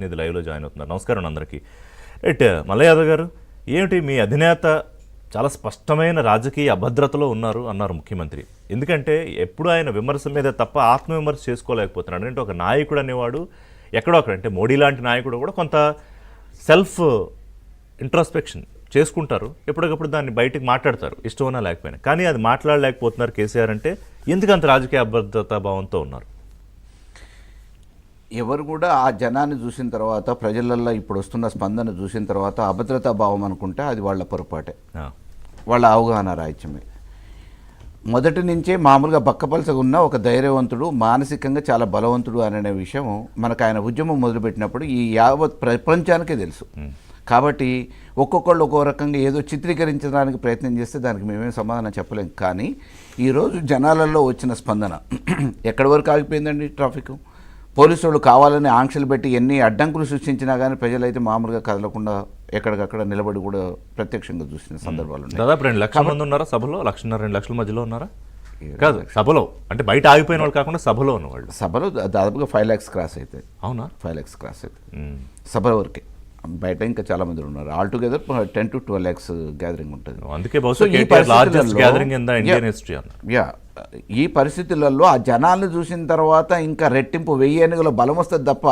ఇది లైవ్లో జాయిన్ అవుతున్నారు. నమస్కారం అందరికీ. రైట్, మల్లయ్య యాదవ్ గారు, ఏమిటి మీ అధినేత చాలా స్పష్టమైన రాజకీయ అభద్రతలో ఉన్నారు అన్నారు ముఖ్యమంత్రి. ఎందుకంటే ఎప్పుడు ఆయన విమర్శల మీద తప్ప ఆత్మవిమర్శ చేసుకోలేకపోతున్నాడు. అంటే ఒక నాయకుడు అనేవాడు ఎక్కడో అక్కడ, అంటే మోడీ లాంటి నాయకుడు కూడా కొంత సెల్ఫ్ ఇంట్రాస్పెక్షన్ చేసుకుంటారు, ఎప్పటికప్పుడు దాన్ని బయటకు మాట్లాడతారు, ఇష్టమైనా లేకపోయినా. కానీ అది మాట్లాడలేకపోతున్నారు కేసీఆర్. అంటే ఎందుకు అంత రాజకీయ అభద్రతా భావంతో ఉన్నారు? ఎవరు కూడా ఆ జనాన్ని చూసిన తర్వాత, ప్రజలల్లో ఇప్పుడు వస్తున్న స్పందన చూసిన తర్వాత అభద్రతా భావం అనుకుంటే అది వాళ్ళ పొరపాటే, వాళ్ళ అవగాహన రాహిత్యమే. మొదటి నుంచే మామూలుగా బక్కపలసగా ఉన్న ఒక ధైర్యవంతుడు, మానసికంగా చాలా బలవంతుడు అనే విషయం మనకు ఆయన ఉద్యమం మొదలుపెట్టినప్పుడు ఈ యావత్ ప్రపంచానికే తెలుసు. కాబట్టి ఒక్కొక్కళ్ళు ఒక్కో రకంగా ఏదో చిత్రీకరించడానికి ప్రయత్నం చేస్తే దానికి మేమేం సమాధానం చెప్పలేం. కానీ ఈరోజు జనాలలో వచ్చిన స్పందన ఎక్కడి వరకు ఆగిపోయిందండి? ట్రాఫిక్ పోలీసు వాళ్ళు కావాలని ఆంక్షలు పెట్టి ఎన్ని అడ్డంకులు సృష్టించినా కానీ ప్రజలైతే మామూలుగా కదలకుండా ఎక్కడికక్కడ నిలబడి కూడా ప్రత్యక్షంగా చూసిన సందర్భాలు ఉన్నాయి. దాదాపు 2 లక్షల మంది ఉన్నారా సభలో? 1.5-2 లక్షల మధ్యలో ఉన్నారా? కాదు, సభలో అంటే బయట ఆగిపోయిన వాళ్ళు కాకుండా సభలో ఉన్నవాళ్ళు. సభలో దాదాపుగా 5 lakhs క్రాస్ అవుతాయి. అవునా? 5 lakhs క్రాస్ అవుతాయి సభ వరకే. బయట ఇంకా చాలా మంది ఉన్నారు. ఆల్టుగెదర్ 10 to 12 lakhs గ్యాదరింగ్ ఉంటుంది. అందుకే ఈ పరిస్థితులలో ఆ జనాలను చూసిన తర్వాత ఇంకా రెట్టింపు 1000 ఏనుగుల బలం వస్తుంది తప్ప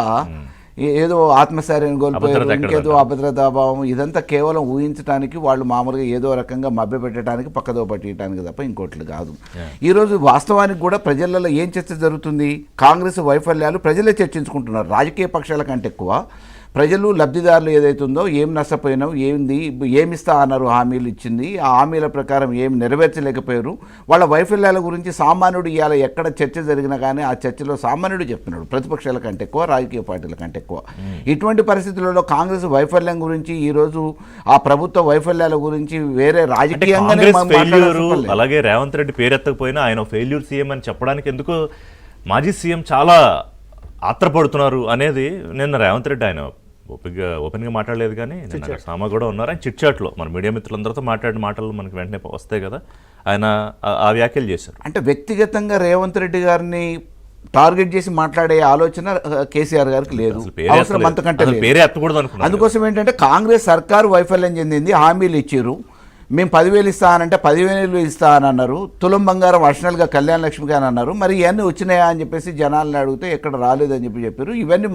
ఏదో ఆత్మశైర్యం కోల్పోయారు, ఇంకేదో అభద్రతాభావం, ఇదంతా కేవలం ఊహించడానికి, వాళ్ళు మామూలుగా ఏదో రకంగా మభ్యపెట్టడానికి, పక్కదో పట్టియడానికి తప్ప ఇంకోట్లు కాదు. ఈరోజు వాస్తవానికి కూడా ప్రజలలో ఏం చర్చ జరుగుతుంది? కాంగ్రెస్ వైఫల్యాలు ప్రజలే చర్చించుకుంటున్నారు. రాజకీయ పక్షాల కంటే ఎక్కువ ప్రజలు, లబ్ధిదారులు ఏదైతుందో ఏం నష్టపోయినావు, ఏంది, ఏమిస్తా అన్నారు, హామీలు ఇచ్చింది, ఆ హామీల ప్రకారం ఏమి నెరవేర్చలేకపోయారు, వాళ్ళ వైఫల్యాల గురించి సామాన్యుడు ఇవాళ ఎక్కడ చర్చ జరిగినా కానీ ఆ చర్చలో సామాన్యుడు చెప్తున్నాడు, ప్రతిపక్షాల కంటే ఎక్కువ, రాజకీయ పార్టీల కంటే ఎక్కువ. ఇటువంటి పరిస్థితులలో కాంగ్రెస్ వైఫల్యం గురించి, ఈరోజు ఆ ప్రభుత్వ వైఫల్యాల గురించి వేరే రాజకీయంగానే, అలాగే రేవంత్ రెడ్డి పేరెత్తకపోయినా ఆయన ఫెయిల్యూర్ సీఎం అని చెప్పడానికి ఎందుకు మాజీ సీఎం చాలా ఆత్రపడుతున్నారు అనేది నిన్న రేవంత్ రెడ్డి ఆయన ఓపెన్గా మాట్లాడలేదు, కానీ నిన్న సామా కూడా ఉన్నారు. ఆయన చిట్చాట్లో మన మీడియా మిత్రులందరితో మాట్లాడిన మాటలు మనకి వెంటనే వస్తాయి కదా, ఆయన ఆ వ్యాఖ్యలు చేశారు. అంటే వ్యక్తిగతంగా రేవంత్ రెడ్డి గారిని టార్గెట్ చేసి మాట్లాడే ఆలోచన కేసీఆర్ గారికి లేదు, అవసరం అంతకంటే పేరే ఎత్తకూడదు అనుకున్నారు. అందుకోసం ఏంటంటే కాంగ్రెస్ సర్కారు వైఫల్యం చెందింది, హామీలు ఇచ్చారు, మేము 10,000 ఇస్తానంటే 10,000 ఇస్తా అని అన్నారు, తులం బంగారం అడిషనల్గా కళ్యాణ లక్ష్మిగా అని అన్నారు. మరి ఇవన్నీ వచ్చినాయా అని చెప్పేసి జనాలను అడిగితే ఎక్కడ రాలేదని చెప్పారు. ఇవన్నీ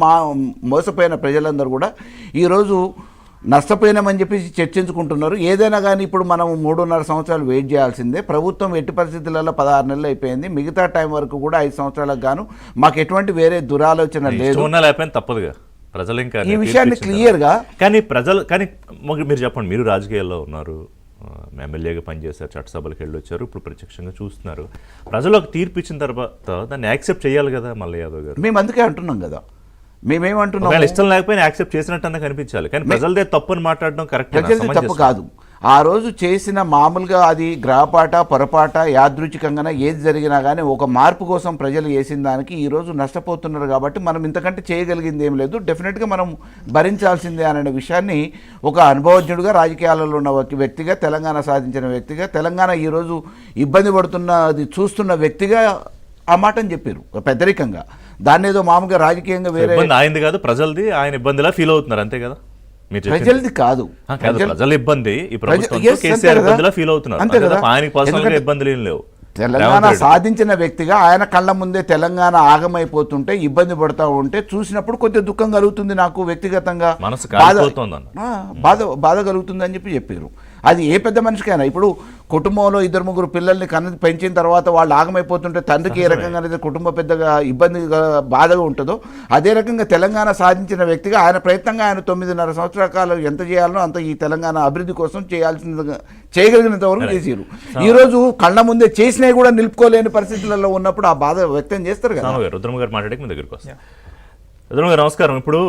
మోసపోయిన ప్రజలందరూ కూడా ఈరోజు నష్టపోయినామని చెప్పేసి చర్చించుకుంటున్నారు. ఏదైనా కానీ ఇప్పుడు మనం 3.5 సంవత్సరాలు వెయిట్ చేయాల్సిందే. ప్రభుత్వం ఎట్టి పరిస్థితులలో 16 నెలలు అయిపోయింది. మిగతా టైం వరకు కూడా 5 సంవత్సరాలకు గాను మాకు ఎటువంటి వేరే దురాలోచన లేదు. తప్పదుగా ప్రజలు ఇంకా ఈ విషయాన్ని క్లియర్గా. కానీ మీరు చెప్పండి, మీరు రాజకీయాల్లో ఉన్నారు, ఎమ్మెల్యేగా పనిచేశారు, చట్టసభలకు వెళ్ళి వచ్చారు, ఇప్పుడు ప్రత్యక్షంగా చూస్తున్నారు. ప్రజలకు తీర్పు ఇచ్చిన తర్వాత దాన్ని యాక్సెప్ట్ చేయాలి కదా మల్లయ్య యాదవ్ గారు? మేము అందుకే అంటున్నాం కదా, మేమేమంటున్నాం, ఇష్టం లేకపోయినా యాక్సెప్ట్ చేసినట్టు కనిపించాలి. కానీ ప్రజలదే తప్పు అని మాట్లాడడం కరెక్ట్, ప్రజలది తప్పు కాదు. ఆ రోజు చేసిన మామూలుగా అది గ్రహపాట, పొరపాట, యాదృచ్ఛికంగా ఏది జరిగినా కానీ ఒక మార్పు కోసం ప్రజలు చేసిన దానికి ఈరోజు నష్టపోతున్నారు. కాబట్టి మనం ఇంతకంటే చేయగలిగింది ఏం లేదు, డెఫినెట్గా మనం భరించాల్సిందే అనే విషయాన్ని ఒక అనుభవజ్ఞుడిగా, రాజకీయాలలో ఉన్న వ్యక్తిగా, తెలంగాణ సాధించిన వ్యక్తిగా, తెలంగాణ ఈరోజు ఇబ్బంది పడుతున్నది చూస్తున్న వ్యక్తిగా ఆ మాటని చెప్పారు పెద్దరికంగా. దాన్ని ఏదో మామూలుగా రాజకీయంగా వేరే ఆయనది కాదు, ప్రజలది, ఆయన ఇబ్బందిలా ఫీల్ అవుతున్నారు అంతే కదా? ప్రజలది కాదు, ప్రజల ఇబ్బంది ఫీల్ అవుతున్నారు అంతే కదా. ఆయనకి పర్సనల్ గా ఇబ్బందులు ఏం లేవు. తెలంగాణ సాధించిన వ్యక్తిగా ఆయన కళ్ళ ముందే తెలంగాణ ఆగమైపోతుంటే, ఇబ్బంది పడుతూ ఉంటే చూసినప్పుడు కొంచెం దుఃఖం కలుగుతుంది, నాకు వ్యక్తిగతంగా బాధ కలుగుతుంది అని చెప్పారు. అది ఏ పెద్ద మనిషికైనా. ఇప్పుడు కుటుంబంలో 2-3 పిల్లల్ని పెంచిన తర్వాత వాళ్ళు ఆగమైపోతుంటే తండ్రికి ఏ రకంగా అయితే కుటుంబ పెద్దగా ఇబ్బందిగా, బాధగా ఉంటుందో, అదే రకంగా తెలంగాణ సాధించిన వ్యక్తిగా ఆయన ప్రయత్నంగా ఆయన 9.5 సంవత్సరాల కాలం ఎంత చేయాలనో అంత ఈ తెలంగాణ అభివృద్ధి కోసం చేయగలిగినంత వరకు చేసారు. ఈరోజు కళ్ళ ముందే చేసినవి కూడా నిలుపుకోలేని పరిస్థితులలో ఉన్నప్పుడు ఆ బాధ వ్యక్తం చేస్తారు కదా. రుద్రమ గారు మాట్లాడే మీ దగ్గరికి వస్తాను. రుద్రమ గారు నమస్కారం. ఇప్పుడు